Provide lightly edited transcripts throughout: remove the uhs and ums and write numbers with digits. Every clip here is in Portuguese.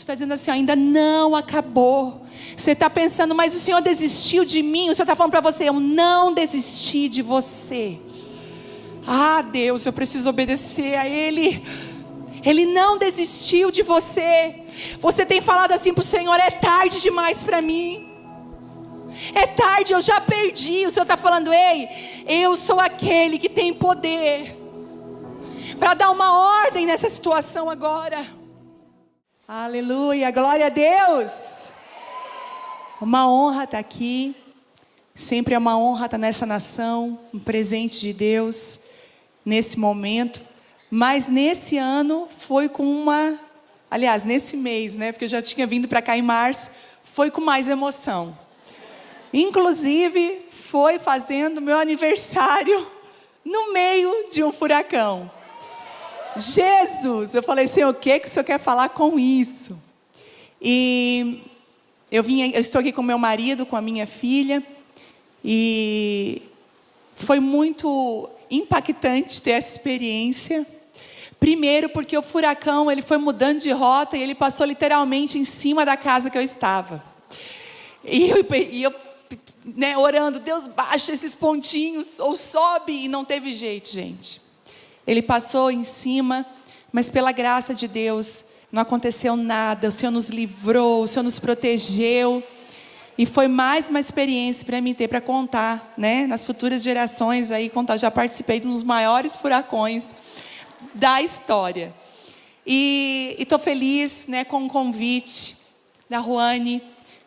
está dizendo assim, ó, ainda não acabou. Você está pensando, mas o Senhor desistiu de mim. O Senhor está falando para você, eu não desisti de você. Ah, Deus, eu preciso obedecer a Ele. Ele não desistiu de você. Você tem falado assim para o Senhor, é tarde demais para mim. É tarde, eu já perdi. O Senhor está falando, ei, eu sou aquele que tem poder para dar uma ordem nessa situação agora. Aleluia, glória a Deus. Uma honra estar aqui. Sempre é uma honra estar nessa nação, um presente de Deus, nesse momento. Mas nesse ano foi com aliás, nesse mês, né? Porque eu já tinha vindo para cá em março, foi com mais emoção. Inclusive, foi fazendo meu aniversário no meio de um furacão. Jesus! Eu falei, Senhor, o que o Senhor quer falar com isso? E eu estou aqui com meu marido, com a minha filha, e foi muito impactante ter essa experiência. Primeiro porque o furacão, ele foi mudando de rota e ele passou literalmente em cima da casa que eu estava. E eu né, orando, Deus, baixa esses pontinhos, ou sobe, e não teve jeito, gente. Ele passou em cima, mas pela graça de Deus, não aconteceu nada. O Senhor nos livrou, o Senhor nos protegeu. E foi mais uma experiência para mim ter para contar, né? Nas futuras gerações aí, contar. Já participei de um dos maiores furacões da história. E estou feliz, né, com o convite da Ruane.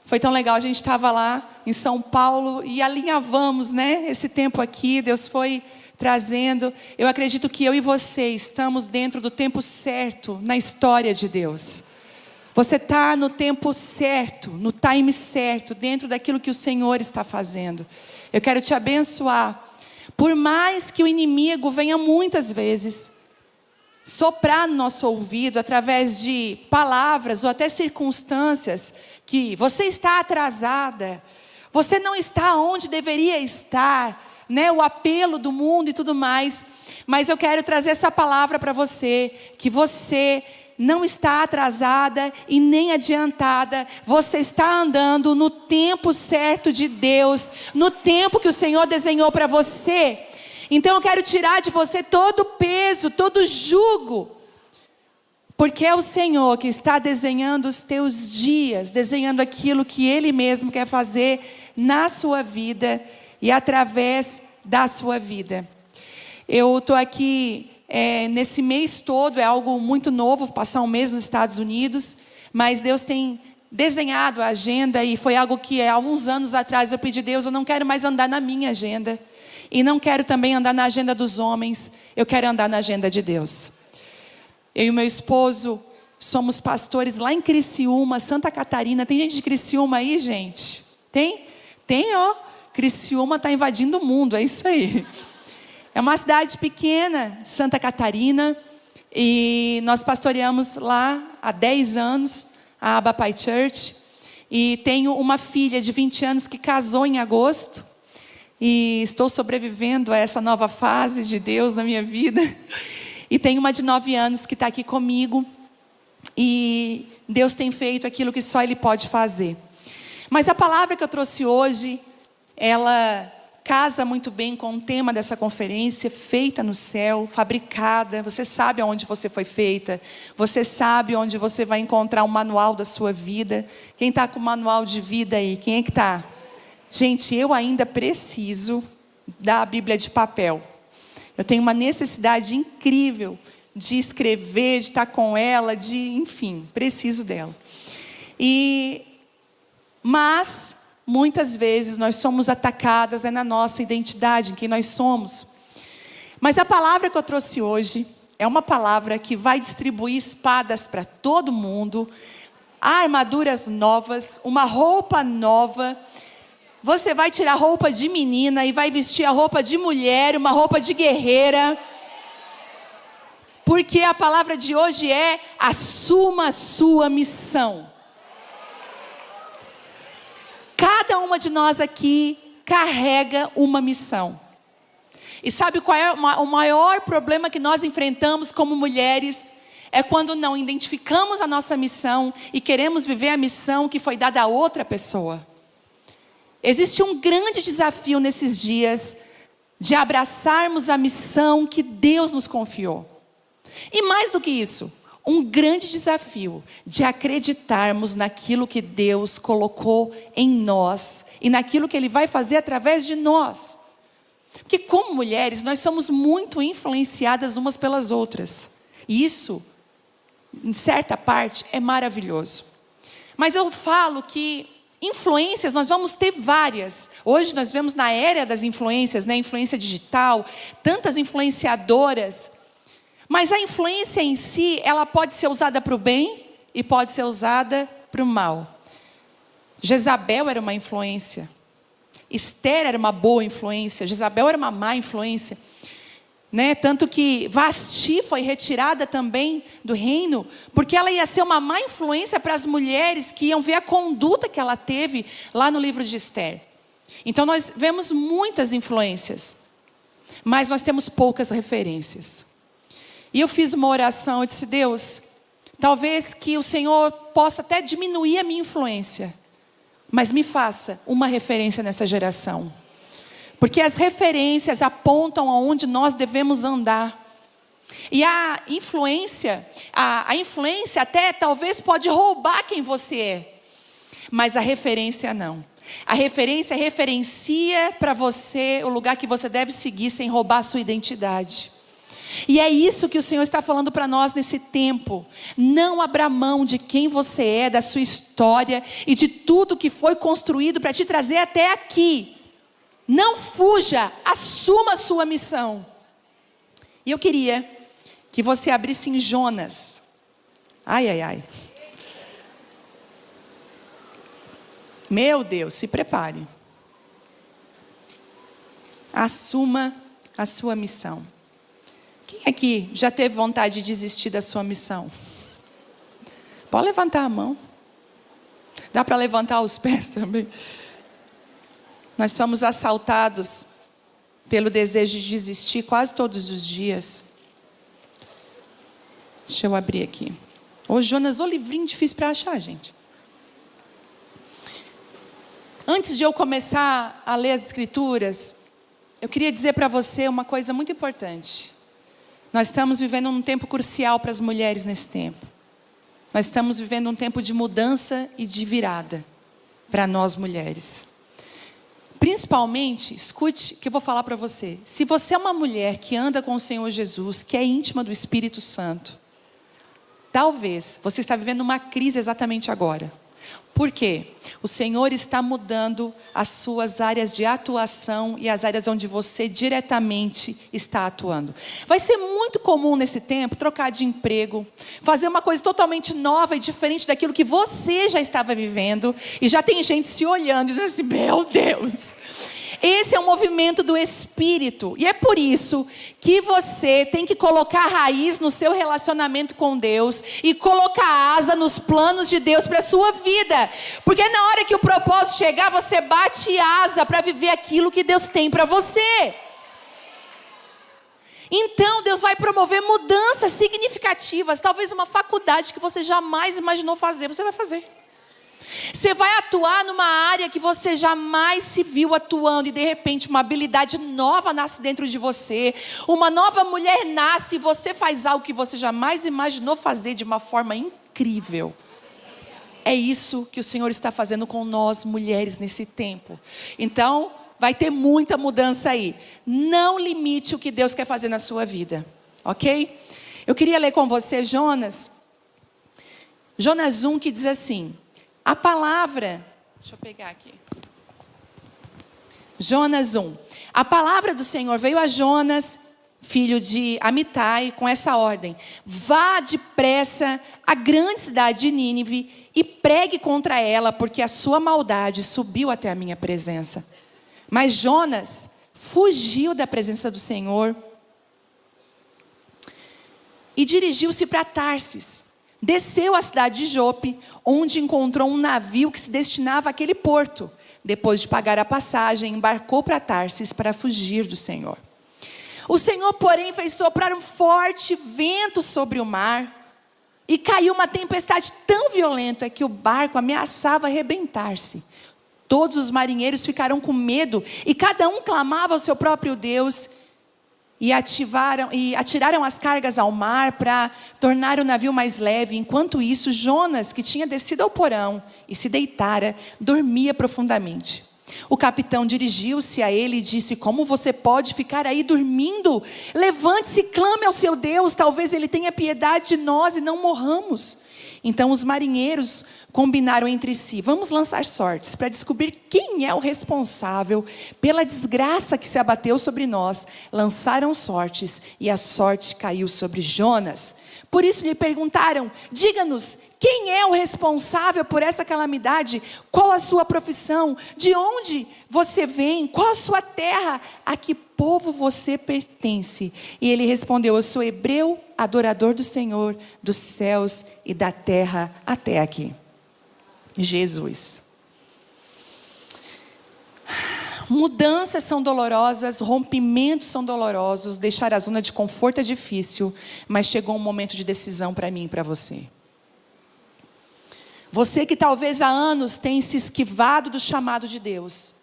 Foi tão legal, a gente estava lá em São Paulo e alinhavamos, né, esse tempo aqui. Deus foi trazendo. Eu acredito que eu e você estamos dentro do tempo certo na história de Deus. Você está no tempo certo, no time certo, dentro daquilo que o Senhor está fazendo. Eu quero te abençoar. Por mais que o inimigo venha muitas vezes soprar no nosso ouvido através de palavras ou até circunstâncias que você está atrasada, você não está onde deveria estar, né? O apelo do mundo e tudo mais. Mas eu quero trazer essa palavra para você, que você não está atrasada e nem adiantada. Você está andando no tempo certo de Deus, no tempo que o Senhor desenhou para você. Então eu quero tirar de você todo o peso, todo o jugo. Porque é o Senhor que está desenhando os teus dias, desenhando aquilo que Ele mesmo quer fazer na sua vida e através da sua vida. Eu estou aqui nesse mês todo, é algo muito novo, passar um mês nos Estados Unidos, mas Deus tem desenhado a agenda e foi algo que há uns anos atrás eu pedi a Deus, eu não quero mais andar na minha agenda e não quero também andar na agenda dos homens, eu quero andar na agenda de Deus. Eu e meu esposo somos pastores lá em Criciúma, Santa Catarina. Tem gente de Criciúma aí, gente? Tem? Tem, ó. Criciúma está invadindo o mundo, é isso aí. É uma cidade pequena, Santa Catarina, e nós pastoreamos lá há 10 anos, a Abba Pai Church, e tenho uma filha de 20 anos que casou em agosto, e estou sobrevivendo a essa nova fase de Deus na minha vida, e tenho uma de 9 anos que está aqui comigo, e Deus tem feito aquilo que só Ele pode fazer. Mas a palavra que eu trouxe hoje, ela casa muito bem com o tema dessa conferência, feita no céu, fabricada. Você sabe aonde você foi feita. Você sabe onde você vai encontrar o manual da sua vida. Quem está com o manual de vida aí? Quem é que está? Gente, eu ainda preciso da Bíblia de papel. Eu tenho uma necessidade incrível de escrever, de estar com ela, enfim, preciso dela. Mas muitas vezes nós somos atacadas na nossa identidade, em quem nós somos. Mas a palavra que eu trouxe hoje é uma palavra que vai distribuir espadas para todo mundo, armaduras novas, uma roupa nova. Você vai tirar a roupa de menina e vai vestir a roupa de mulher, uma roupa de guerreira. Porque a palavra de hoje é: assuma a sua missão. Cada uma de nós aqui carrega uma missão. E sabe qual é o maior problema que nós enfrentamos como mulheres? é quando não identificamos a nossa missão e queremos viver a missão que foi dada a outra pessoa. Existe um grande desafio nesses dias de abraçarmos a missão que Deus nos confiou. E mais do que isso, um grande desafio de acreditarmos naquilo que Deus colocou em nós e naquilo que Ele vai fazer através de nós. Porque como mulheres, nós somos muito influenciadas umas pelas outras. E isso, em certa parte, é maravilhoso. Mas eu falo que influências nós vamos ter várias. Hoje nós vemos na era das influências, né? Influência digital, tantas influenciadoras. Mas a influência em si, ela pode ser usada para o bem e pode ser usada para o mal. Jezabel era uma influência. Esther era uma boa influência. Jezabel era uma má influência. Né? Tanto que Vasti foi retirada também do reino, porque ela ia ser uma má influência para as mulheres que iam ver a conduta que ela teve lá no livro de Esther. Então nós vemos muitas influências, mas nós temos poucas referências. E eu fiz uma oração, eu disse: Deus, talvez que o Senhor possa até diminuir a minha influência, mas me faça uma referência nessa geração. Porque as referências apontam aonde nós devemos andar. E a influência até talvez pode roubar quem você é. Mas a referência não. A referência referencia para você o lugar que você deve seguir sem roubar a sua identidade. E é isso que o Senhor está falando para nós nesse tempo. Não abra mão de quem você é, da sua história e de tudo que foi construído para te trazer até aqui. Não fuja, assuma a sua missão. E eu queria que você abrisse em Jonas. Ai, ai, ai. Meu Deus, se prepare. Assuma a sua missão. Quem aqui já teve vontade de desistir da sua missão? Pode levantar a mão. Dá para levantar os pés também. Nós somos assaltados pelo desejo de desistir quase todos os dias. Deixa eu abrir aqui. Ô Jonas, o livrinho difícil para achar, gente. Antes de eu começar a ler as escrituras, eu queria dizer para você uma coisa muito importante. Nós estamos vivendo um tempo crucial para as mulheres nesse tempo. Nós estamos vivendo um tempo de mudança e de virada para nós mulheres. Principalmente, escute o que eu vou falar para você. Se você é uma mulher que anda com o Senhor Jesus, que é íntima do Espírito Santo, talvez você está vivendo uma crise exatamente agora. Por quê? O Senhor está mudando as suas áreas de atuação e as áreas onde você diretamente está atuando. Vai ser muito comum nesse tempo trocar de emprego, fazer uma coisa totalmente nova e diferente daquilo que você já estava vivendo. E já tem gente se olhando e dizendo assim: meu Deus. Esse é um movimento do Espírito. E é por isso que você tem que colocar raiz no seu relacionamento com Deus e colocar asa nos planos de Deus para a sua vida. Porque na hora que o propósito chegar, você bate asa para viver aquilo que Deus tem para você. Então Deus vai promover mudanças significativas. Talvez uma faculdade que você jamais imaginou fazer, você vai fazer. Você vai atuar numa área que você jamais se viu atuando e de repente uma habilidade nova nasce dentro de você. Uma nova mulher nasce e você faz algo que você jamais imaginou fazer de uma forma incrível. É isso que o Senhor está fazendo com nós mulheres nesse tempo. Então vai ter muita mudança aí. Não limite o que Deus quer fazer na sua vida, ok? Eu queria ler com você Jonas 1, que diz assim: a palavra, deixa eu pegar aqui. Jonas 1. A palavra do Senhor veio a Jonas, filho de Amitai, com essa ordem: vá depressa à grande cidade de Nínive e pregue contra ela, porque a sua maldade subiu até a minha presença. Mas Jonas fugiu da presença do Senhor e dirigiu-se para Tarsis. Desceu à cidade de Jope, onde encontrou um navio que se destinava àquele porto. Depois de pagar a passagem, embarcou para Tarsis para fugir do Senhor. O Senhor, porém, fez soprar um forte vento sobre o mar, E caiu uma tempestade tão violenta que o barco ameaçava arrebentar-se. Todos os marinheiros ficaram com medo e cada um clamava ao seu próprio Deus. E atiraram as cargas ao mar para tornar o navio mais leve. Enquanto isso, Jonas, que tinha descido ao porão e se deitara, dormia profundamente. O capitão dirigiu-se a ele e disse: como você pode ficar aí dormindo? Levante-se e clame ao seu Deus, talvez ele tenha piedade de nós e não morramos. Então os marinheiros combinaram entre si: vamos lançar sortes para descobrir quem é o responsável pela desgraça que se abateu sobre nós. Lançaram sortes e a sorte caiu sobre Jonas. Por isso lhe perguntaram: diga-nos, quem é o responsável por essa calamidade? Qual a sua profissão? De onde você vem? Qual a sua terra? A que povo você pertence? E ele respondeu: eu sou hebreu, adorador do Senhor, dos céus e da terra até aqui. Jesus. Mudanças são dolorosas, rompimentos são dolorosos, deixar a zona de conforto é difícil, mas chegou um momento de decisão para mim e para você. Você que talvez há anos tem se esquivado do chamado de Deus,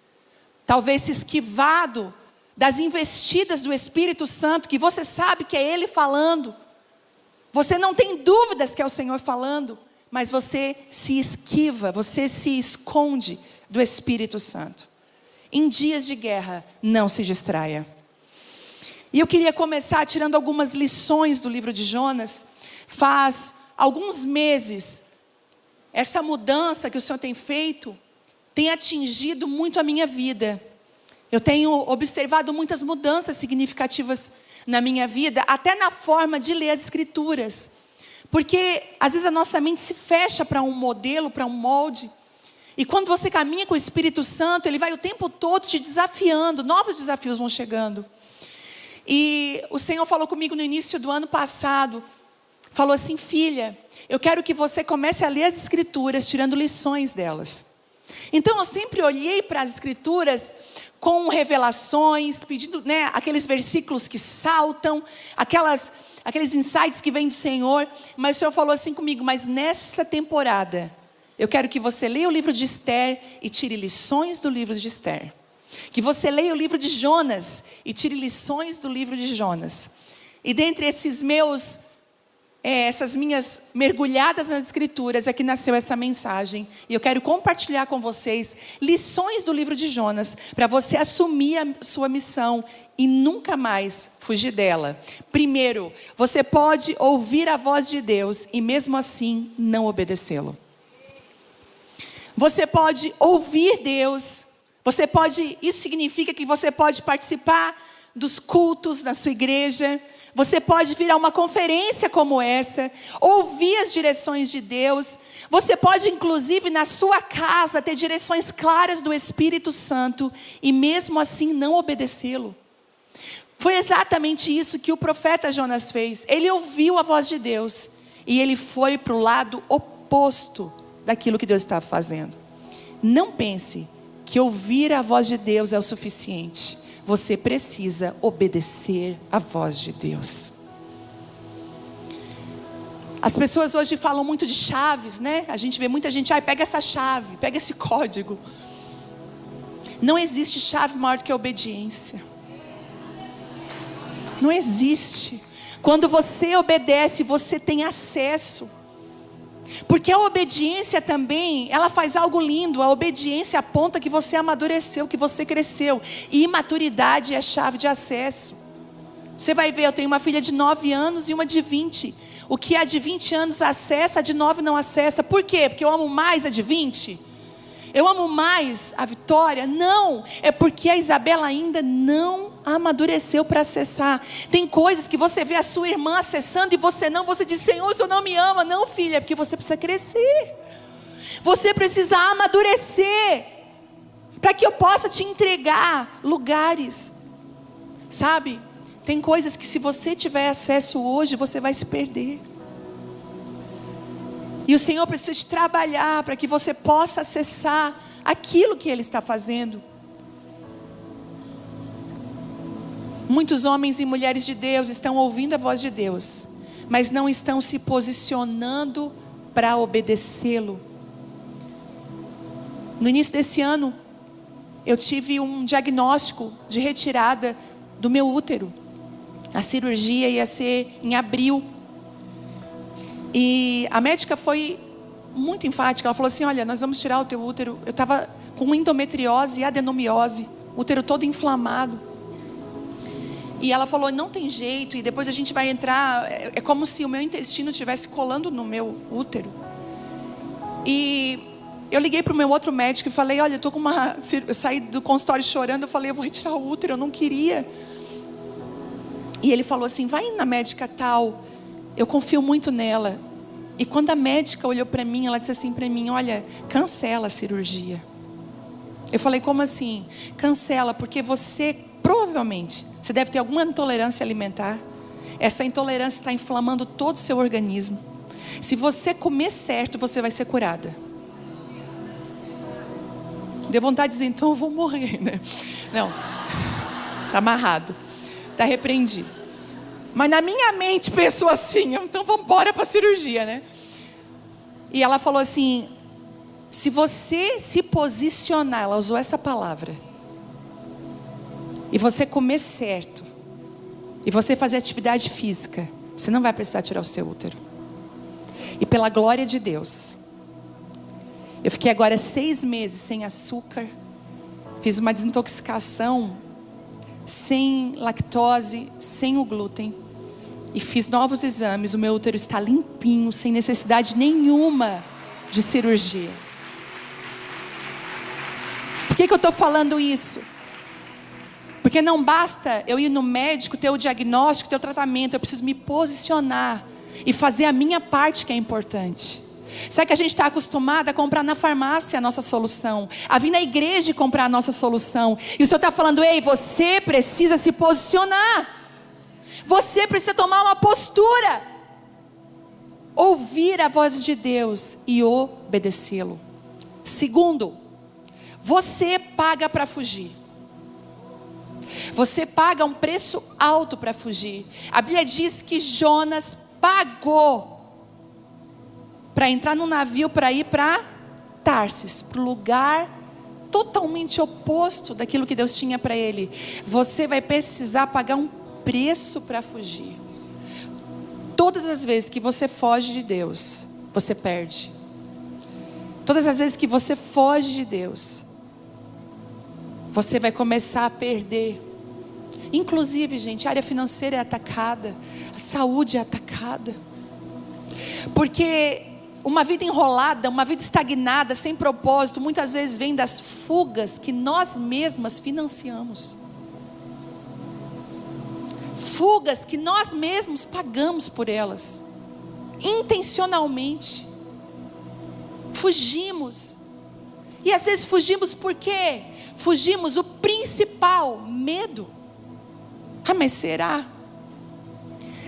talvez se esquivado das investidas do Espírito Santo, que você sabe que é Ele falando, você não tem dúvidas que é o Senhor falando, mas você se esquiva, você se esconde do Espírito Santo. Em dias de guerra, não se distraia. E eu queria começar tirando algumas lições do livro de Jonas. Faz alguns meses, essa mudança que o Senhor tem feito, tem atingido muito a minha vida. Eu tenho observado muitas mudanças significativas na minha vida, até na forma de ler as Escrituras. Porque às vezes a nossa mente se fecha para um modelo, para um molde. E quando você caminha com o Espírito Santo, Ele vai o tempo todo te desafiando, novos desafios vão chegando. E o Senhor falou comigo no início do ano passado, falou assim: filha, eu quero que você comece a ler as Escrituras, tirando lições delas. Então eu sempre olhei para as Escrituras com revelações, pedindo, aqueles versículos que saltam, aqueles insights que vêm do Senhor. Mas o Senhor falou assim comigo: mas nessa temporada, eu quero que você leia o livro de Esther e tire lições do livro de Esther. Que você leia o livro de Jonas e tire lições do livro de Jonas. E dentre essas minhas mergulhadas nas Escrituras é que nasceu essa mensagem. E eu quero compartilhar com vocês lições do livro de Jonas, para você assumir a sua missão e nunca mais fugir dela. Primeiro, você pode ouvir a voz de Deus e mesmo assim não obedecê-lo. Você pode ouvir Deus, isso significa que você pode participar dos cultos na sua igreja, você pode vir a uma conferência como essa, ouvir as direções de Deus, você pode inclusive na sua casa ter direções claras do Espírito Santo e mesmo assim não obedecê-lo. Foi exatamente isso que o profeta Jonas fez. Ele ouviu a voz de Deus e ele foi para o lado oposto daquilo que Deus estava fazendo. Não pense que ouvir a voz de Deus é o suficiente. Você precisa obedecer a voz de Deus. As pessoas hoje falam muito de chaves, A gente vê muita gente: pega essa chave, pega esse código. Não existe chave maior do que a obediência. Não existe. Quando você obedece, você tem acesso. Porque a obediência também, ela faz algo lindo. A obediência aponta que você amadureceu, que você cresceu. E imaturidade é chave de acesso. Você vai ver, eu tenho uma filha de 9 anos e uma de 20. O que a de 20 anos acessa, a de 9 não acessa. Por quê? Porque eu amo mais a de 20? Eu amo mais a Vitória? Não, é porque a Isabela ainda não amadureceu para acessar. Tem coisas que você vê a sua irmã acessando e você não. Você diz: Senhor, o Senhor não me ama. Não, filha, é porque você precisa crescer. Você precisa amadurecer para que eu possa te entregar lugares. Sabe, tem coisas que se você tiver acesso hoje, você vai se perder. E o Senhor precisa te trabalhar para que você possa acessar aquilo que Ele está fazendo. Muitos homens e mulheres de Deus estão ouvindo a voz de Deus, mas não estão se posicionando para obedecê-lo. No início desse ano, eu tive um diagnóstico de retirada do meu útero. A cirurgia ia ser em abril. E a médica foi muito enfática. Ela falou assim: olha, nós vamos tirar o teu útero. Eu estava com endometriose e adenomiose, útero todo inflamado. E ela falou: não tem jeito, e depois a gente vai entrar. É como se o meu intestino estivesse colando no meu útero. E eu liguei para o meu outro médico e falei: olha, eu saí do consultório chorando. Eu falei: eu vou retirar o útero, eu não queria. E ele falou assim: vai na médica tal, eu confio muito nela. E quando a médica olhou para mim, ela disse assim para mim: olha, cancela a cirurgia. Eu falei: como assim? Cancela, porque você provavelmente, você deve ter alguma intolerância alimentar. Essa intolerância está inflamando todo o seu organismo. Se você comer certo, você vai ser curada. Deu vontade de dizer: então eu vou morrer, né? Não, está amarrado, está repreendido. Mas na minha mente pensou assim: então vamos embora para a cirurgia, né? E ela falou assim: se você se posicionar, ela usou essa palavra, e você comer certo, e você fazer atividade física, você não vai precisar tirar o seu útero. E pela glória de Deus, eu fiquei agora 6 meses sem açúcar, fiz uma desintoxicação, sem lactose, sem o glúten, e fiz novos exames. O meu útero está limpinho, sem necessidade nenhuma de cirurgia. Por que eu estou falando isso? Porque não basta eu ir no médico, ter o diagnóstico, ter o tratamento. Eu preciso me posicionar e fazer a minha parte, que é importante. Sabe que a gente está acostumado a comprar na farmácia a nossa solução, a vir na igreja e comprar a nossa solução. E o Senhor está falando: ei, você precisa se posicionar. Você precisa tomar uma postura, ouvir a voz de Deus e obedecê-lo. Segundo, você paga para fugir. Você paga um preço alto para fugir. A Bíblia diz que Jonas pagou para entrar num navio para ir para Tarsis, para o lugar totalmente oposto daquilo que Deus tinha para ele. Você vai precisar pagar um preço para fugir. Todas as vezes que você foge de Deus, você perde. Todas as vezes que você foge de Deus, você vai começar a perder. Inclusive, gente, a área financeira é atacada, a saúde é atacada. Porque uma vida enrolada, uma vida estagnada, sem propósito, muitas vezes vem das fugas que nós mesmas financiamos. Fugas que nós mesmos pagamos por elas, intencionalmente. Fugimos. E às vezes fugimos por quê? Fugimos o principal, medo. Ah, mas será?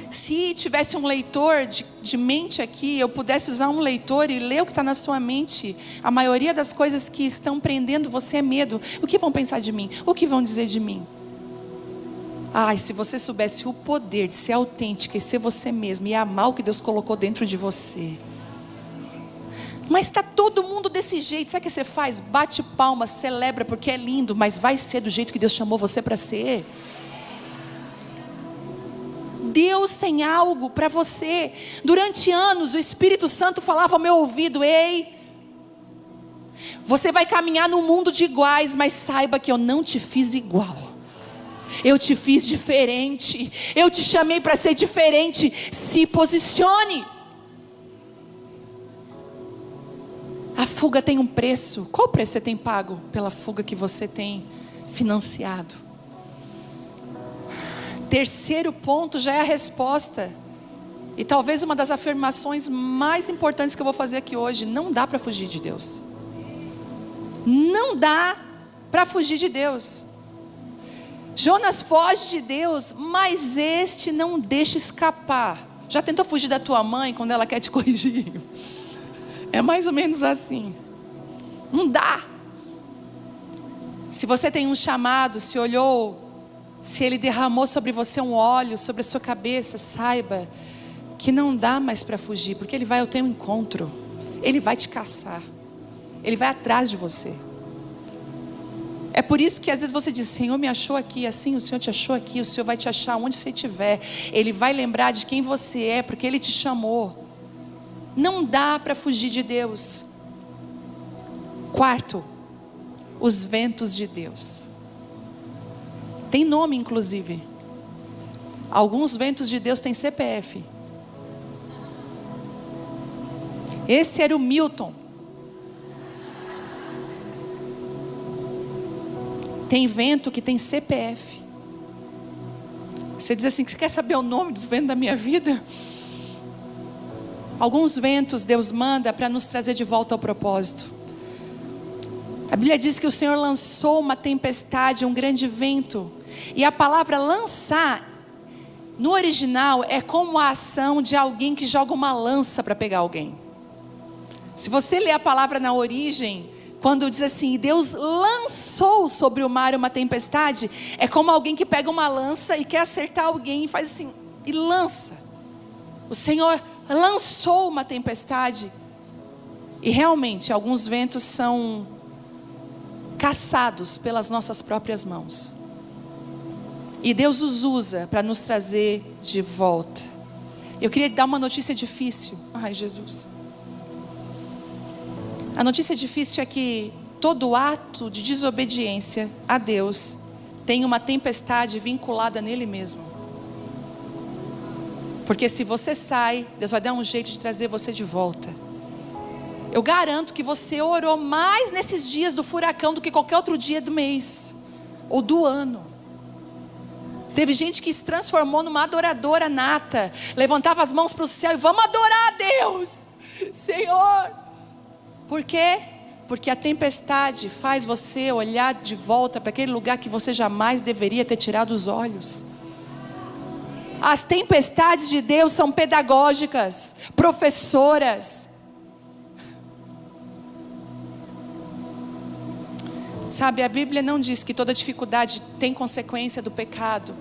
Se tivesse um leitor de mente aqui, eu pudesse usar um leitor e ler o que está na sua mente, a maioria das coisas que estão prendendo você é medo. O que vão pensar de mim? O que vão dizer de mim? Ai, se você soubesse o poder de ser autêntica e ser você mesma e amar o que Deus colocou dentro de você. Mas está todo mundo desse jeito. Sabe o que você faz? Bate palma, celebra porque é lindo, mas vai ser do jeito que Deus chamou você para ser. Deus tem algo para você. Durante anos o Espírito Santo falava ao meu ouvido: ei, você vai caminhar no mundo de iguais, mas saiba que eu não te fiz igual. Eu te fiz diferente. Eu te chamei para ser diferente. Se posicione. A fuga tem um preço. Qual preço você tem pago pela fuga que você tem financiado? Terceiro ponto já é a resposta. E talvez uma das afirmações mais importantes que eu vou fazer aqui hoje: não dá para fugir de Deus. Não dá para fugir de Deus. Jonas foge de Deus, mas este não deixa escapar. Já tentou fugir da tua mãe quando ela quer te corrigir? É mais ou menos assim. Não dá. Se você tem um chamado, se olhou, se Ele derramou sobre você um óleo, sobre a sua cabeça, saiba que não dá mais para fugir, porque Ele vai ao teu encontro, Ele vai te caçar, Ele vai atrás de você. É por isso que às vezes você diz: Senhor me achou aqui, assim o Senhor te achou aqui, o Senhor vai te achar onde você estiver. Ele vai lembrar de quem você é, porque Ele te chamou. Não dá para fugir de Deus. Quarto, os ventos de Deus. Tem nome, inclusive. Alguns ventos de Deus têm CPF. Esse era o Milton. Tem vento que tem CPF. Você diz assim: você quer saber o nome do vento da minha vida? Alguns ventos Deus manda para nos trazer de volta ao propósito. A Bíblia diz que o Senhor lançou uma tempestade, um grande vento. E a palavra lançar, no original, é como a ação de alguém que joga uma lança para pegar alguém. Se você ler a palavra na origem, quando diz assim: Deus lançou sobre o mar uma tempestade, é como alguém que pega uma lança e quer acertar alguém e faz assim, e lança. O Senhor lançou uma tempestade. E realmente, alguns ventos são caçados pelas nossas próprias mãos. E Deus os usa para nos trazer de volta. Eu queria dar uma notícia difícil. Ai, Jesus. A notícia difícil é que todo ato de desobediência a Deus tem uma tempestade vinculada nele mesmo. Porque se você sai, Deus vai dar um jeito de trazer você de volta. Eu garanto que você orou mais nesses dias do furacão do que qualquer outro dia do mês ou do ano. Teve gente que se transformou numa adoradora nata, levantava as mãos para o céu e vamos adorar a Deus, Senhor. Por quê? Porque a tempestade faz você olhar de volta para aquele lugar que você jamais deveria ter tirado os olhos. As tempestades de Deus são pedagógicas, professoras. Sabe, a Bíblia não diz que toda dificuldade tem consequência do pecado.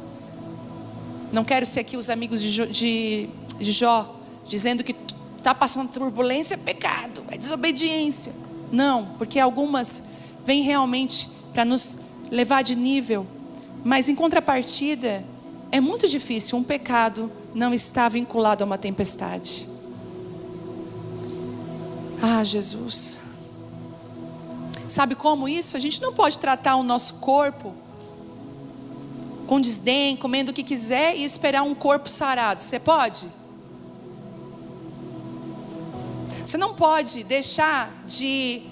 Não quero ser aqui os amigos de Jó, dizendo que está passando turbulência é pecado, é desobediência. Não, porque algumas vêm realmente para nos levar de nível. Mas em contrapartida, é muito difícil um pecado não estar vinculado a uma tempestade. Ah, Jesus. Sabe como isso? A gente não pode tratar o nosso corpo com desdém, comendo o que quiser e esperar um corpo sarado. Você pode? Você não pode deixar de...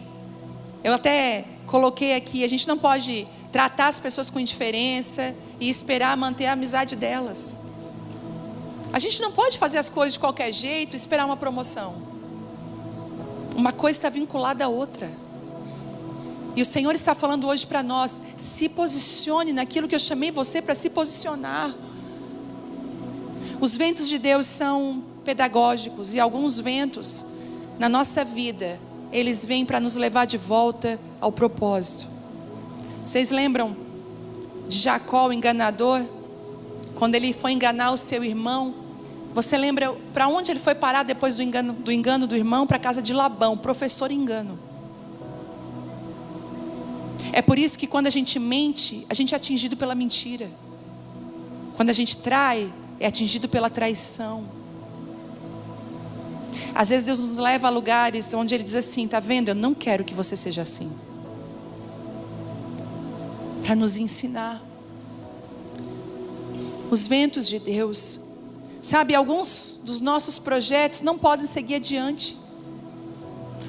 Eu até coloquei aqui, a gente não pode tratar as pessoas com indiferença e esperar manter a amizade delas. A gente não pode fazer as coisas de qualquer jeito e esperar uma promoção. Uma coisa está vinculada à outra. E o Senhor está falando hoje para nós: se posicione naquilo que eu chamei você para se posicionar. Os ventos de Deus são pedagógicos, e alguns ventos na nossa vida, eles vêm para nos levar de volta ao propósito. Vocês lembram de Jacó, o enganador? Quando ele foi enganar o seu irmão, você lembra para onde ele foi parar depois do engano do irmão? Para a casa de Labão, professor engano. É por isso que quando a gente mente, a gente é atingido pela mentira. Quando a gente trai, é atingido pela traição. Às vezes Deus nos leva a lugares onde Ele diz assim: tá vendo? Eu não quero que você seja assim. Para nos ensinar. Os ventos de Deus. Sabe, alguns dos nossos projetos não podem seguir adiante.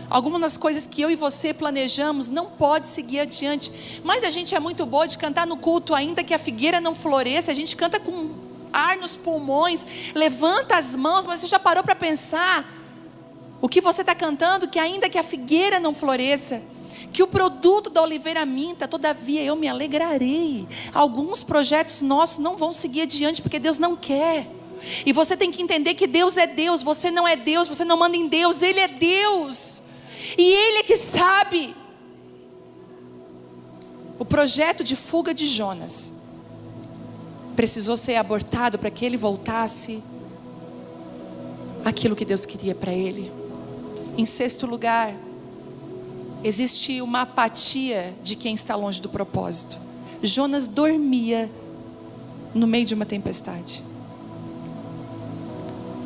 Algumas das coisas que eu e você planejamos não pode seguir adiante. Mas a gente é muito boa de cantar no culto, ainda que a figueira não floresça. A gente canta com ar nos pulmões, levanta as mãos. Mas você já parou para pensar o que você está cantando? Que ainda que a figueira não floresça, que o produto da oliveira minta, todavia eu me alegrarei. Alguns projetos nossos não vão seguir adiante porque Deus não quer. E você tem que entender que Deus é Deus. Você não é Deus, você não manda em Deus. Ele é Deus. E Ele é que sabe. O projeto de fuga de Jonas precisou ser abortado para que ele voltasse aquilo que Deus queria para ele. Em sexto lugar, existe uma apatia de quem está longe do propósito. Jonas dormia no meio de uma tempestade.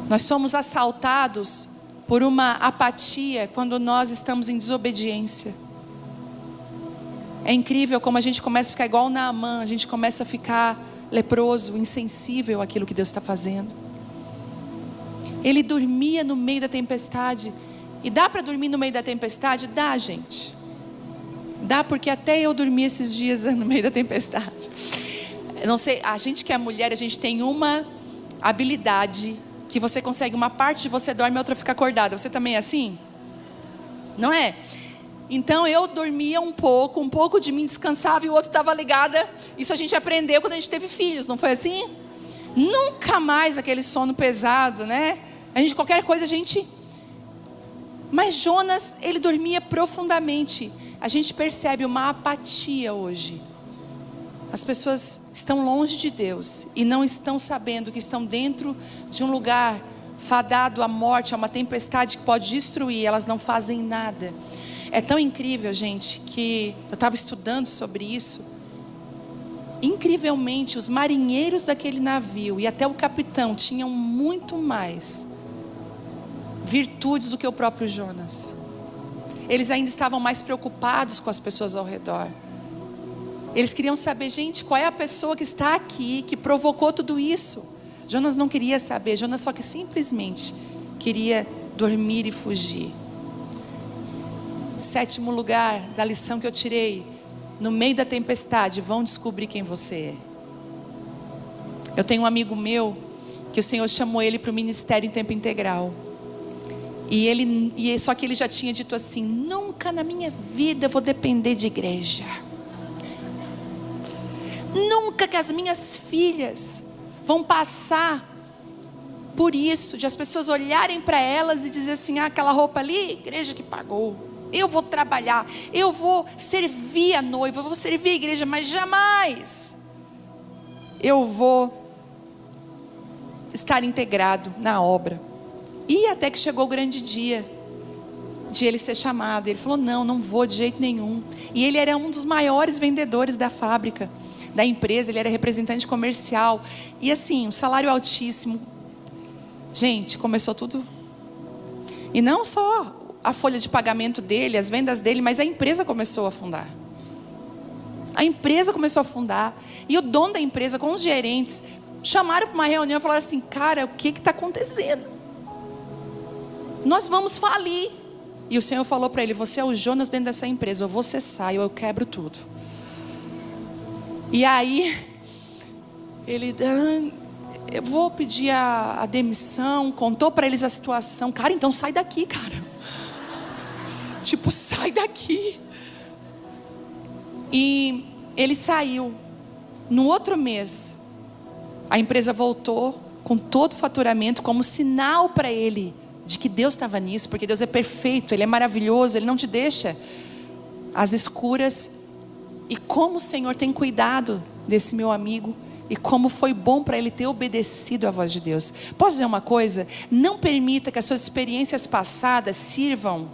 Nós somos assaltados por uma apatia quando nós estamos em desobediência. É incrível como a gente começa a ficar igual Naamã, a gente começa a ficar leproso, insensível àquilo que Deus está fazendo. Ele dormia no meio da tempestade. E dá para dormir no meio da tempestade? Dá, gente. Dá, porque até eu dormi esses dias no meio da tempestade. Eu não sei, a gente que é mulher, a gente tem uma habilidade que você consegue, uma parte de você dorme e a outra fica acordada. Você também é assim? Não é? Então eu dormia um pouco de mim descansava e o outro estava ligada. Isso a gente aprendeu quando a gente teve filhos, não foi assim? Nunca mais aquele sono pesado, né? A gente, qualquer coisa a gente... Mas Jonas, ele dormia profundamente. A gente percebe uma apatia hoje. As pessoas estão longe de Deus e não estão sabendo que estão dentro de um lugar fadado à morte, a uma tempestade que pode destruir. Elas não fazem nada. É tão incrível, gente, que eu estava estudando sobre isso. Incrivelmente, os marinheiros daquele navio e até o capitão tinham muito mais virtudes do que o próprio Jonas. Eles ainda estavam mais preocupados com as pessoas ao redor. Eles queriam saber, gente, qual é a pessoa que está aqui, que provocou tudo isso. Jonas não queria saber, Jonas só que simplesmente queria dormir e fugir. Sétimo lugar da lição que eu tirei: no meio da tempestade, vão descobrir quem você é. Eu tenho um amigo meu, que o Senhor chamou ele para o ministério em tempo integral. Só que ele já tinha dito assim: nunca na minha vida eu vou depender de igreja. Nunca que as minhas filhas vão passar por isso, de as pessoas olharem para elas e dizer assim: ah, aquela roupa ali, igreja que pagou. Eu vou trabalhar, eu vou servir a noiva, eu vou servir a igreja, mas jamais eu vou estar integrado na obra. E até que chegou o grande dia de ele ser chamado. Ele falou: não vou de jeito nenhum. E ele era um dos maiores vendedores da fábrica, da empresa. Ele era representante comercial. E assim, um salário altíssimo. Gente, começou tudo. E não só a folha de pagamento dele, as vendas dele, mas a empresa começou a afundar. A empresa começou a afundar. E o dono da empresa, com os gerentes, chamaram para uma reunião e falaram assim: cara, o que está acontecendo? Nós vamos falir. E o Senhor falou para ele: você é o Jonas dentro dessa empresa, ou você sai ou eu quebro tudo. E aí ele: eu vou pedir a demissão. Contou para eles a situação. Cara, então sai daqui, cara. Tipo, sai daqui. E ele saiu. No outro mês, a empresa voltou com todo o faturamento, como sinal para ele de que Deus estava nisso, porque Deus é perfeito, Ele é maravilhoso, Ele não te deixa às escuras. E como o Senhor tem cuidado desse meu amigo, e como foi bom para ele ter obedecido à voz de Deus. Posso dizer uma coisa? Não permita que as suas experiências passadas sirvam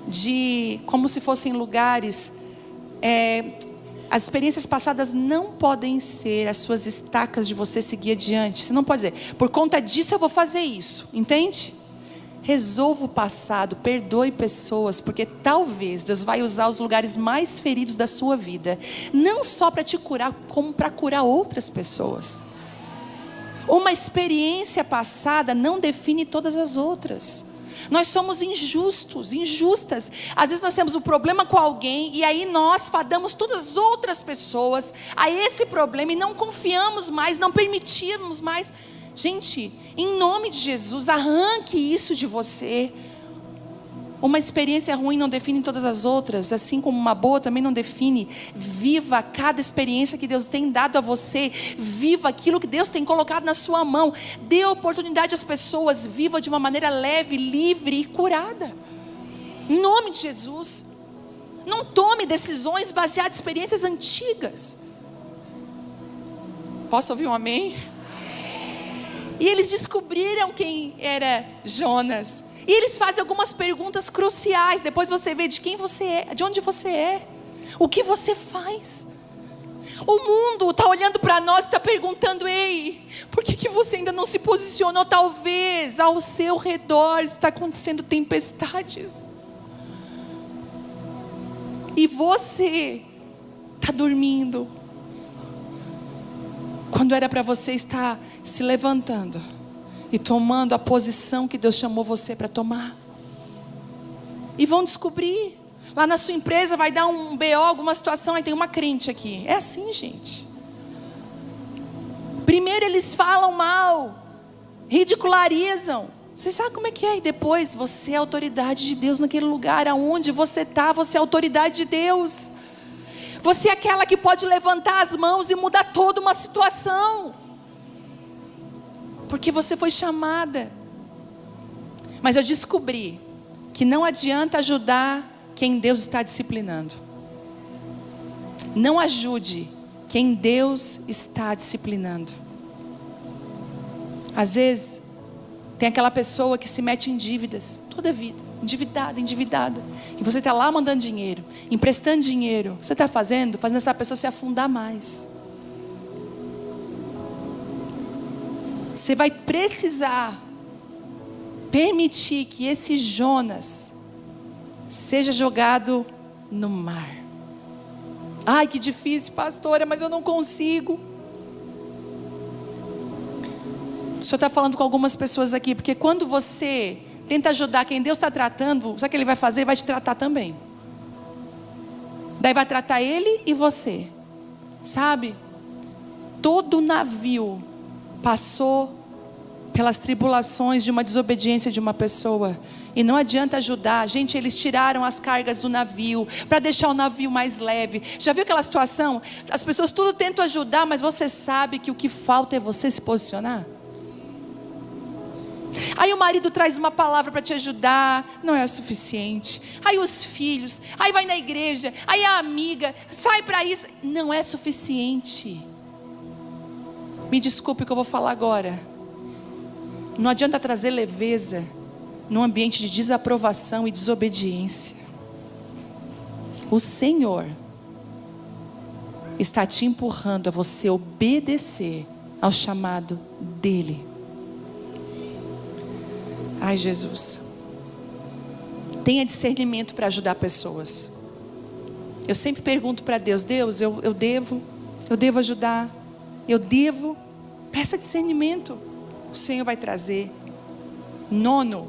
de como se fossem lugares. As experiências passadas não podem ser as suas estacas de você seguir adiante. Você não pode dizer: por conta disso eu vou fazer isso. Entende? Resolva o passado, perdoe pessoas, porque talvez Deus vai usar os lugares mais feridos da sua vida, não só para te curar, como para curar outras pessoas. Uma experiência passada não define todas as outras. Nós somos injustos, injustas. Às vezes nós temos um problema com alguém e aí nós fadamos todas as outras pessoas a esse problema e não confiamos mais, não permitimos mais. Gente, em nome de Jesus, arranque isso de você. Uma experiência ruim não define todas as outras, assim como uma boa também não define. Viva cada experiência que Deus tem dado a você. Viva aquilo que Deus tem colocado na sua mão. Dê oportunidade às pessoas. Viva de uma maneira leve, livre e curada. Em nome de Jesus. Não tome decisões baseadas em experiências antigas. Posso ouvir um amém? E eles descobriram quem era Jonas. E eles fazem algumas perguntas cruciais. Depois você vê de quem você é, de onde você é, o que você faz. O mundo está olhando para nós e está perguntando: ei, por que você ainda não se posicionou? Talvez ao seu redor está acontecendo tempestades. E você está dormindo, quando era para você estar se levantando e tomando a posição que Deus chamou você para tomar. E vão descobrir. Lá na sua empresa vai dar um BO, alguma situação, aí tem uma crente aqui. É assim, gente. Primeiro eles falam mal, ridicularizam. Você sabe como é que é? E depois você é a autoridade de Deus naquele lugar. Aonde você está, você é a autoridade de Deus. Você é aquela que pode levantar as mãos e mudar toda uma situação. Porque você foi chamada. Mas eu descobri que não adianta ajudar quem Deus está disciplinando. Não ajude quem Deus está disciplinando. Às vezes, tem aquela pessoa que se mete em dívidas toda a vida, endividada. E você está lá mandando dinheiro, emprestando dinheiro. Você está fazendo essa pessoa se afundar mais. Você vai precisar permitir que esse Jonas seja jogado no mar. Ai, que difícil, pastora, mas eu não consigo. O Senhor está falando com algumas pessoas aqui, porque quando você tenta ajudar quem Deus está tratando, sabe o que Ele vai fazer? Ele vai te tratar também. Daí vai tratar ele e você. Sabe? Todo navio passou pelas tribulações de uma desobediência de uma pessoa. E não adianta ajudar. Gente, eles tiraram as cargas do navio para deixar o navio mais leve. Já viu aquela situação? As pessoas tudo tentam ajudar, mas você sabe que o que falta é você se posicionar. Aí o marido traz uma palavra para te ajudar, não é o suficiente. Aí os filhos, aí vai na igreja, aí a amiga, sai para isso, não é suficiente. Me desculpe o que eu vou falar agora. Não adianta trazer leveza num ambiente de desaprovação e desobediência. O Senhor está te empurrando a você obedecer ao chamado dEle. Ai, Jesus. Tenha discernimento para ajudar pessoas. Eu sempre pergunto para Deus: Deus, eu devo ajudar, peça discernimento. O Senhor vai trazer. 9,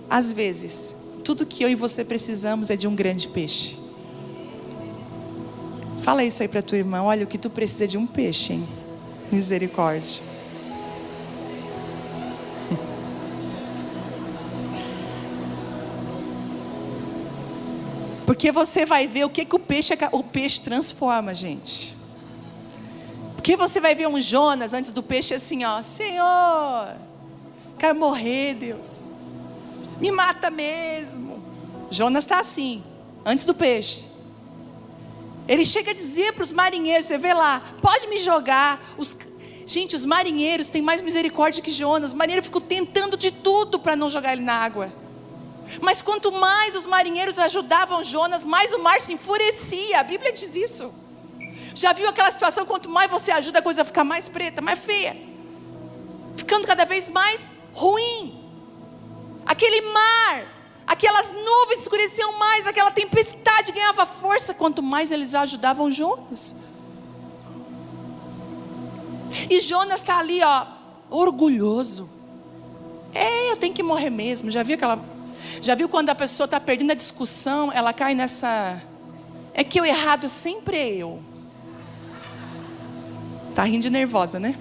às vezes, tudo que eu e você precisamos é de um grande peixe. Fala isso aí para tua irmã: olha, o que tu precisa é de um peixe, hein? Misericórdia. Porque você vai ver o que o peixe transforma, gente. Porque você vai ver um Jonas antes do peixe assim, ó: Senhor, quero morrer, Deus, me mata mesmo. Jonas está assim, antes do peixe. Ele chega a dizer para os marinheiros, você vê lá: pode me jogar. Gente, os marinheiros têm mais misericórdia que Jonas. Os marinheiros ficam tentando de tudo para não jogar ele na água. Mas quanto mais os marinheiros ajudavam Jonas, mais o mar se enfurecia. A Bíblia diz isso. Já viu aquela situação? Quanto mais você ajuda, a coisa fica mais preta, mais feia, ficando cada vez mais ruim. Aquele mar, aquelas nuvens escureciam mais, aquela tempestade ganhava força, quanto mais eles ajudavam Jonas. E Jonas está ali, ó, orgulhoso. Eu tenho que morrer mesmo. Já viu quando a pessoa está perdendo a discussão, ela cai nessa: é que o errado sempre é eu. Tá rindo de nervosa, né?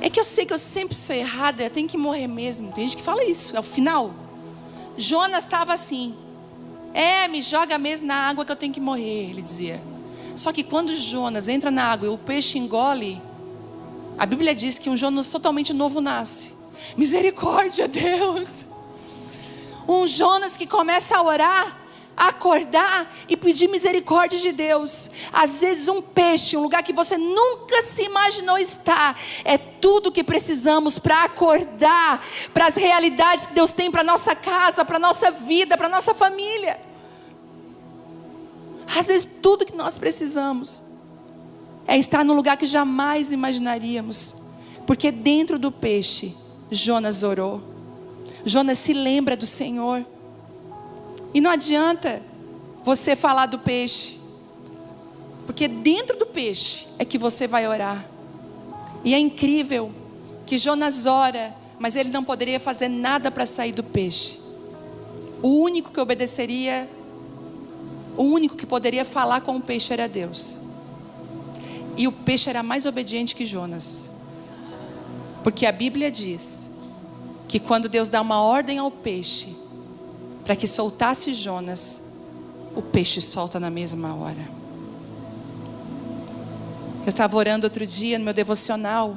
É que eu sei que eu sempre sou errada, eu tenho que morrer mesmo. Tem gente que fala isso, é o final. Jonas estava assim: me joga mesmo na água que eu tenho que morrer, ele dizia. Só que quando Jonas entra na água e o peixe engole, a Bíblia diz que um Jonas totalmente novo nasce. Misericórdia, Deus. Um Jonas que começa a orar, a acordar e pedir misericórdia de Deus. Às vezes um peixe, um lugar que você nunca se imaginou estar, é tudo que precisamos para acordar para as realidades que Deus tem para nossa casa, para nossa vida, para nossa família. Às vezes tudo que nós precisamos é estar no lugar que jamais imaginaríamos. Porque dentro do peixe, Jonas orou. Jonas se lembra do Senhor. E não adianta você falar do peixe, porque dentro do peixe é que você vai orar. E é incrível que Jonas ora, mas ele não poderia fazer nada para sair do peixe. O único que obedeceria, o único que poderia falar com o peixe era Deus. E o peixe era mais obediente que Jonas. Porque a Bíblia diz que quando Deus dá uma ordem ao peixe para que soltasse Jonas, o peixe solta na mesma hora. Eu estava orando outro dia no meu devocional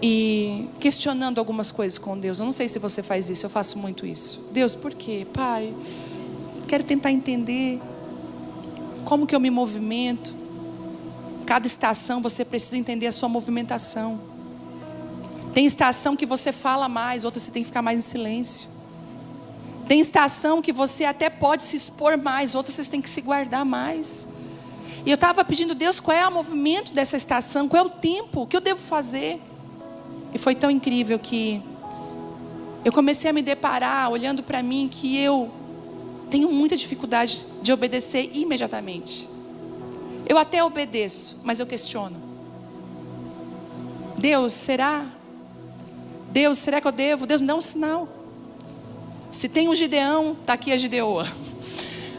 e questionando algumas coisas com Deus. Eu não sei se você faz isso, eu faço muito isso. Deus, por quê? Pai, quero tentar entender como que eu me movimento. Cada estação você precisa entender a sua movimentação. Tem estação que você fala mais, outra você tem que ficar mais em silêncio. Tem estação que você até pode se expor mais, outra você tem que se guardar mais. E eu estava pedindo a Deus qual é o movimento dessa estação, qual é o tempo, o que eu devo fazer. E foi tão incrível que eu comecei a me deparar, olhando para mim, que eu tenho muita dificuldade de obedecer imediatamente. Eu até obedeço, mas eu questiono. Deus, será? Deus, será que eu devo? Deus, me dá um sinal. Se tem um Gideão, está aqui a Gideoa.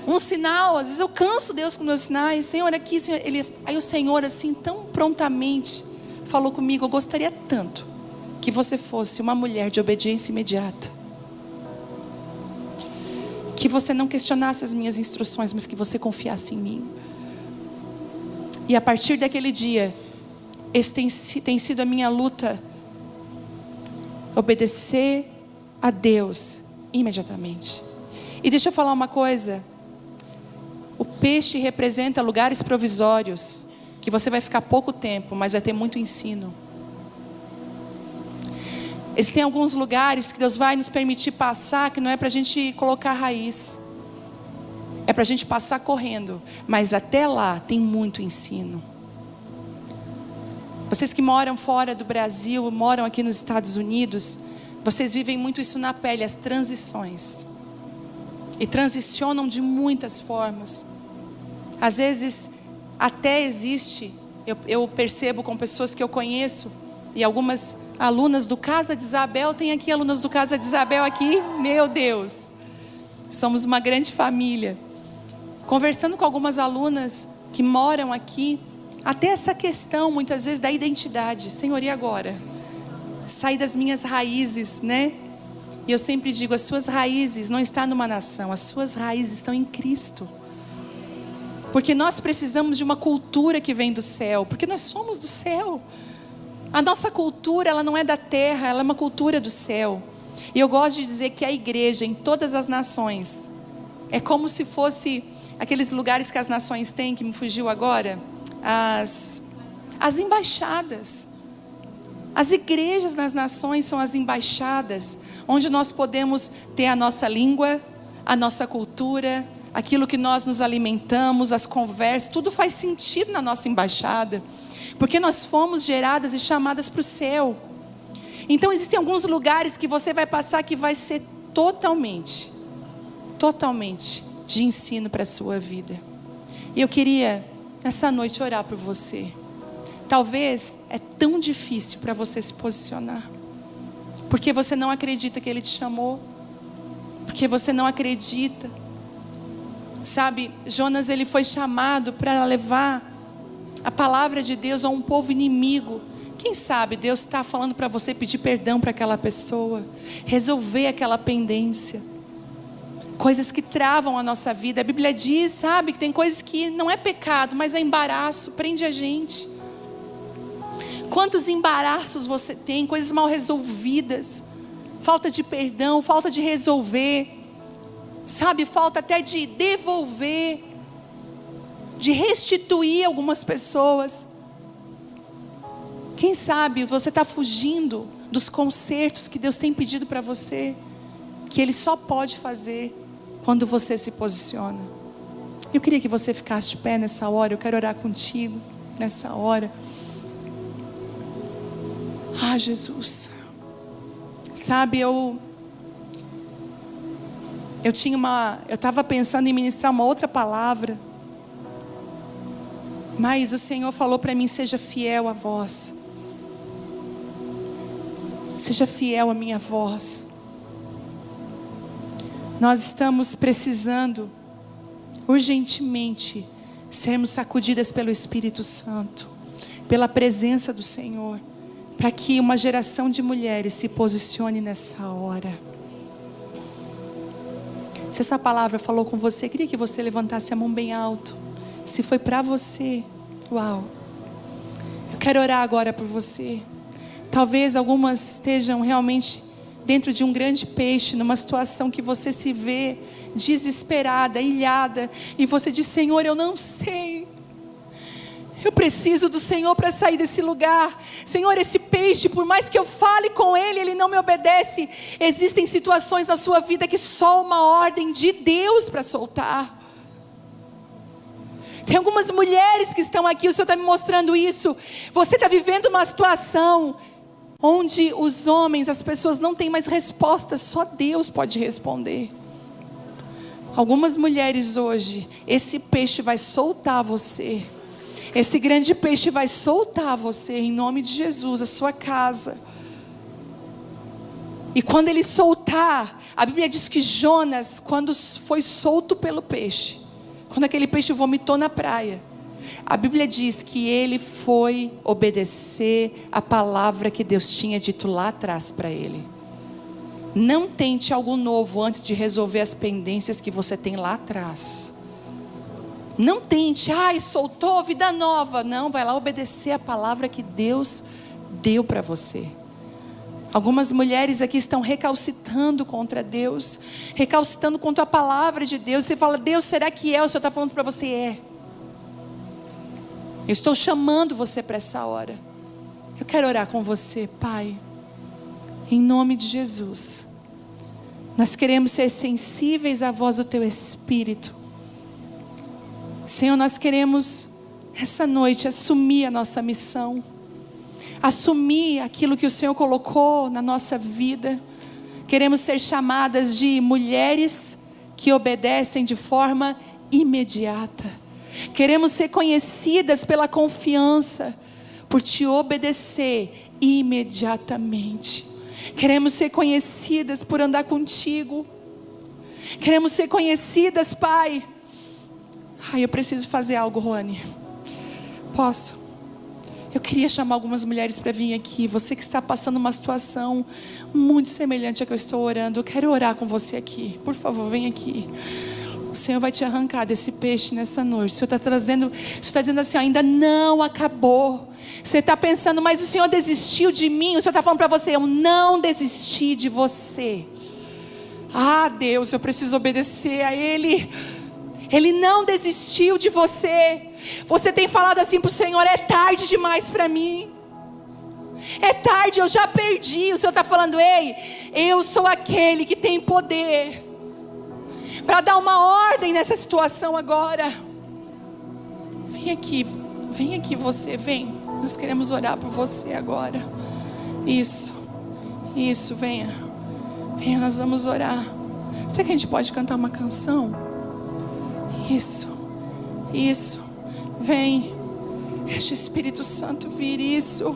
Um sinal, às vezes eu canso Deus com meus sinais. Senhor, aqui, Senhor, aí o Senhor assim, tão prontamente falou comigo: eu gostaria tanto que você fosse uma mulher de obediência imediata. Que você não questionasse as minhas instruções, mas que você confiasse em mim. E a partir daquele dia, esse tem sido a minha luta. Obedecer a Deus imediatamente. E deixa eu falar uma coisa. O peixe representa lugares provisórios, que você vai ficar pouco tempo, mas vai ter muito ensino. Existem alguns lugares que Deus vai nos permitir passar, que não é para a gente colocar raiz. É para a gente passar correndo. Mas até lá tem muito ensino. Vocês que moram fora do Brasil, moram aqui nos Estados Unidos, vocês vivem muito isso na pele, as transições. E transicionam de muitas formas. Às vezes até existe, eu percebo com pessoas que eu conheço, e algumas alunas do Casa de Isabel, tem aqui alunas do Casa de Isabel aqui, meu Deus, somos uma grande família. Conversando com algumas alunas que moram aqui, até essa questão muitas vezes da identidade. Senhor, e agora? Sair das minhas raízes, né? E eu sempre digo, as suas raízes não estão numa nação, as suas raízes estão em Cristo. Porque nós precisamos de uma cultura que vem do céu, porque nós somos do céu. A nossa cultura, ela não é da terra, ela é uma cultura do céu. E eu gosto de dizer que a igreja em todas as nações é como se fosse aqueles lugares que as nações têm, que me fugiu agora, as embaixadas. As igrejas nas nações são as embaixadas, onde nós podemos ter a nossa língua, a nossa cultura, aquilo que nós nos alimentamos, as conversas, tudo faz sentido na nossa embaixada, porque nós fomos geradas e chamadas para o céu. Então existem alguns lugares que você vai passar que vai ser totalmente de ensino para a sua vida. E eu queria essa noite orar por você. Talvez é tão difícil para você se posicionar, porque você não acredita que Ele te chamou, porque você não acredita. Sabe, Jonas, ele foi chamado para levar a palavra de Deus a um povo inimigo. Quem sabe Deus está falando para você pedir perdão para aquela pessoa, resolver aquela pendência, coisas que travam a nossa vida. A Bíblia diz, sabe, que tem coisas que não é pecado, mas é embaraço, prende a gente. Quantos embaraços você tem, coisas mal resolvidas, falta de perdão, falta de resolver, sabe, falta até de devolver, de restituir algumas pessoas. Quem sabe você está fugindo dos concertos que Deus tem pedido para você, que Ele só pode fazer quando você se posiciona. Eu queria que você ficasse de pé nessa hora. Eu quero orar contigo nessa hora. Ah, Jesus. Sabe, eu estava pensando em ministrar uma outra palavra, mas o Senhor falou para mim: seja fiel à voz. Seja fiel à minha voz. Nós estamos precisando urgentemente sermos sacudidas pelo Espírito Santo, pela presença do Senhor, para que uma geração de mulheres se posicione nessa hora. Se essa palavra falou com você, queria que você levantasse a mão bem alto. Se foi para você, uau. Eu quero orar agora por você. Talvez algumas estejam realmente dentro de um grande peixe, numa situação que você se vê desesperada, ilhada, e você diz: Senhor, eu não sei, eu preciso do Senhor para sair desse lugar. Senhor, esse peixe, por mais que eu fale com ele, ele não me obedece. Existem situações na sua vida que só uma ordem de Deus para soltar. Tem algumas mulheres que estão aqui, o Senhor está me mostrando isso. Você está vivendo uma situação onde os homens, as pessoas não têm mais respostas, só Deus pode responder. Algumas mulheres hoje, esse peixe vai soltar você. Esse grande peixe vai soltar você, em nome de Jesus, a sua casa. E quando ele soltar, a Bíblia diz que Jonas, quando foi solto pelo peixe, quando aquele peixe vomitou na praia, a Bíblia diz que ele foi obedecer a palavra que Deus tinha dito lá atrás para ele. Não tente algo novo antes de resolver as pendências que você tem lá atrás. Não tente, soltou, vida nova. Não, vai lá obedecer a palavra que Deus deu para você. Algumas mulheres aqui estão recalcitando contra Deus, recalcitando contra a palavra de Deus. Você fala: Deus, será que é? O Senhor está falando para você: é. Eu estou chamando você para essa hora. Eu quero orar com você, Pai, em nome de Jesus. Nós queremos ser sensíveis à voz do Teu Espírito. Senhor, nós queremos essa noite assumir a nossa missão, assumir aquilo que o Senhor colocou na nossa vida. Queremos ser chamadas de mulheres que obedecem de forma imediata. Queremos ser conhecidas pela confiança, por Te obedecer imediatamente. Queremos ser conhecidas por andar contigo. Queremos ser conhecidas, Pai. Eu preciso fazer algo, Rony. Posso? Eu queria chamar algumas mulheres para vir aqui. Você que está passando uma situação muito semelhante à que eu estou orando, eu quero orar com você aqui. Por favor, vem aqui. O Senhor vai te arrancar desse peixe nessa noite. O Senhor está trazendo, você está dizendo assim: ainda não acabou. Você está pensando: mas o Senhor desistiu de mim. O Senhor está falando para você: eu não desisti de você. Deus, eu preciso obedecer a Ele. Ele não desistiu de você. Você tem falado assim para o Senhor: é tarde demais para mim. É tarde, eu já perdi. O Senhor está falando: ei, eu sou aquele que tem poder para dar uma ordem nessa situação agora. Vem aqui você, vem. Nós queremos orar por você agora. Isso, venha, nós vamos orar. Será que a gente pode cantar uma canção? Isso, vem. Deixa o Espírito Santo vir. Isso,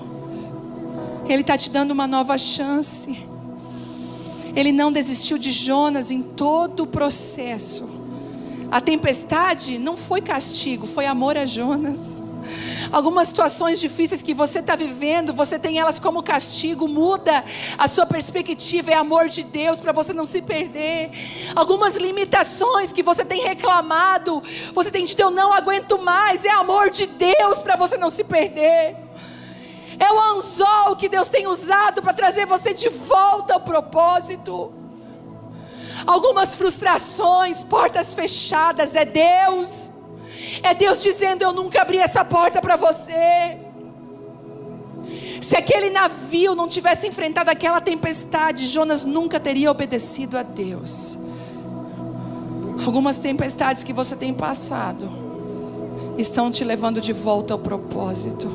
Ele está te dando uma nova chance. Ele não desistiu de Jonas em todo o processo. A tempestade não foi castigo, foi amor a Jonas. Algumas situações difíceis que você está vivendo, você tem elas como castigo. Muda a sua perspectiva, é amor de Deus para você não se perder. Algumas limitações que você tem reclamado, você tem dito: eu não aguento mais, é amor de Deus para você não se perder. É o anzol que Deus tem usado para trazer você de volta ao propósito. Algumas frustrações, portas fechadas, é Deus. É Deus dizendo: eu nunca abri essa porta para você. Se aquele navio não tivesse enfrentado aquela tempestade, Jonas nunca teria obedecido a Deus. Algumas tempestades que você tem passado estão te levando de volta ao propósito.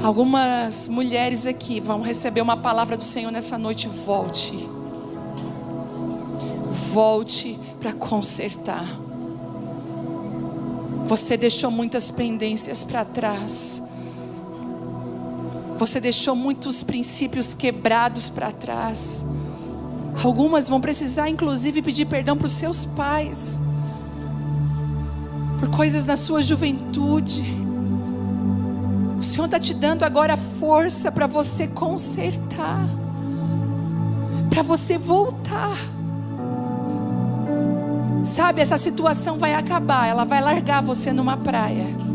Algumas mulheres aqui vão receber uma palavra do Senhor nessa noite. Volte para consertar. Você deixou muitas pendências para trás. Você deixou muitos princípios quebrados para trás. Algumas vão precisar inclusive pedir perdão para os seus pais, por coisas na sua juventude. O Senhor está te dando agora força para você consertar, para você voltar. Sabe, essa situação vai acabar, ela vai largar você numa praia.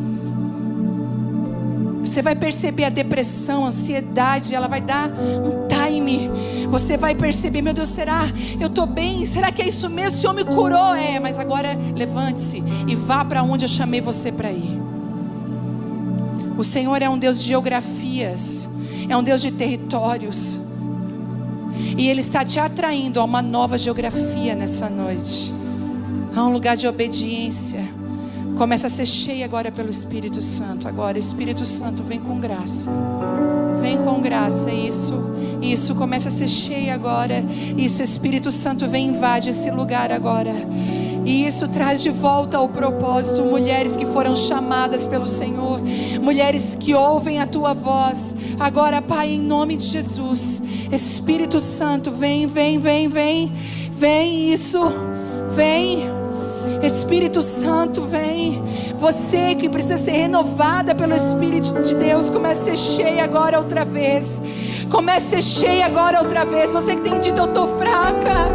Você vai perceber a depressão, a ansiedade, ela vai dar um time. Você vai perceber, meu Deus, será? Eu estou bem? Será que é isso mesmo? O Senhor me curou? Mas agora levante-se e vá para onde eu chamei você para ir. O Senhor é um Deus de geografias, é um Deus de territórios. E Ele está te atraindo a uma nova geografia nessa noite. A um lugar de obediência. Começa a ser cheia agora pelo Espírito Santo. Agora, Espírito Santo, vem com graça. Vem com graça, isso, começa a ser cheia agora. Isso, Espírito Santo, vem, invade esse lugar agora. E isso traz de volta ao propósito. Mulheres que foram chamadas pelo Senhor, mulheres que ouvem a Tua voz. Agora, Pai, em nome de Jesus, Espírito Santo, vem, isso, vem. Espírito Santo, vem. Você que precisa ser renovada pelo Espírito de Deus, comece a ser cheia agora outra vez. Comece a ser cheia agora outra vez. Você que tem dito, eu estou fraca,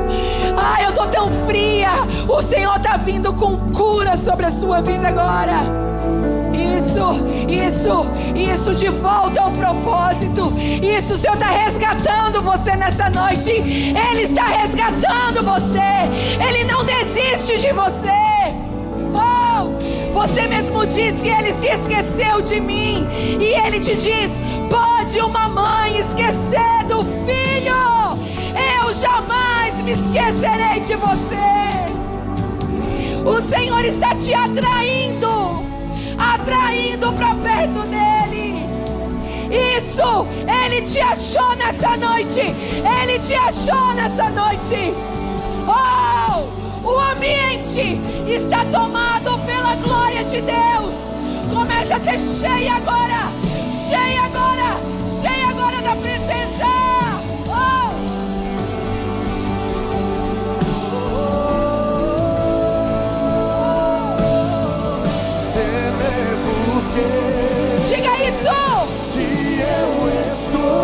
eu estou tão fria. O Senhor está vindo com cura sobre a sua vida agora. Isso, de volta ao propósito. Isso, o Senhor está resgatando você nessa noite. Ele está resgatando você. Ele não desiste de você. Você mesmo disse, Ele se esqueceu de mim. E Ele te diz, pode uma mãe esquecer do filho? Eu jamais me esquecerei de você. O Senhor está te atraindo para perto dEle. Isso, Ele te achou nessa noite. Ele te achou nessa noite. O ambiente está tomado pela glória de Deus. Comece a ser cheia agora. Cheia agora. Cheia agora da presença. Diga isso! Se eu estou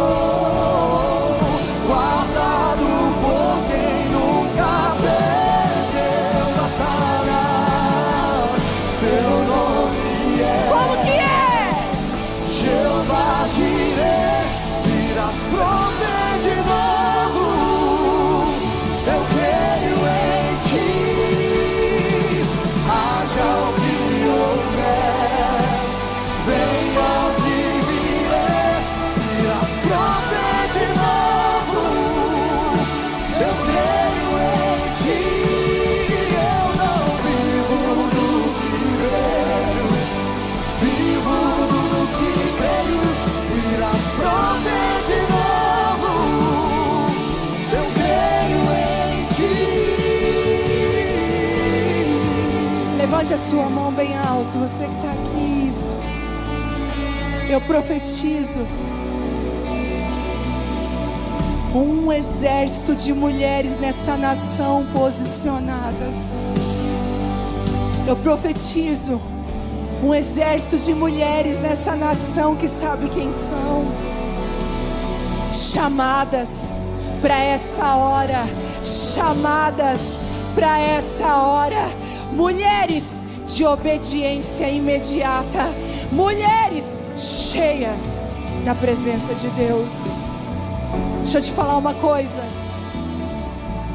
guardado por quem nunca perdeu batalha, seu nome é. Como que é? Jeová Jireh, irás prover de novo. Eu creio em ti. Haja o que houver, venha o que vier, irás prover de novo. Eu creio em ti. Eu não vivo do que vejo, vivo do que creio. Irás prover de novo. Eu creio em ti. Levante a sua mão bem alto, você que está aqui. Isso. Eu profetizo um exército de mulheres nessa nação posicionadas. Eu profetizo um exército de mulheres nessa nação que sabe quem são, chamadas para essa hora, chamadas para essa hora. Mulheres de obediência imediata, mulheres cheias da presença de Deus. Deixa eu te falar uma coisa.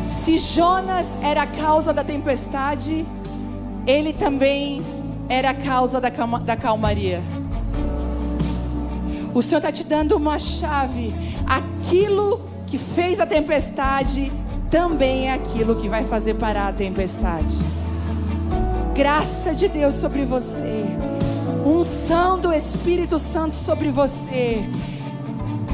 Se Jonas era a causa da tempestade, ele também era a causa da calmaria. O Senhor está te dando uma chave. Aquilo que fez a tempestade também é aquilo que vai fazer parar a tempestade. Graça de Deus sobre você, unção do Espírito Santo sobre você.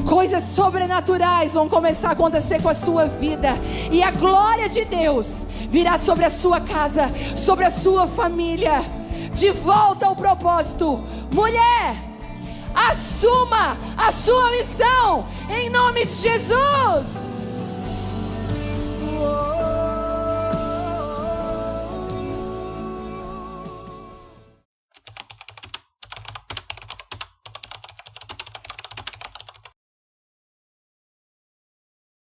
Coisas sobrenaturais vão começar a acontecer com a sua vida, e a glória de Deus virá sobre a sua casa, sobre a sua família. De volta ao propósito. Mulher, assuma a sua missão em nome de Jesus.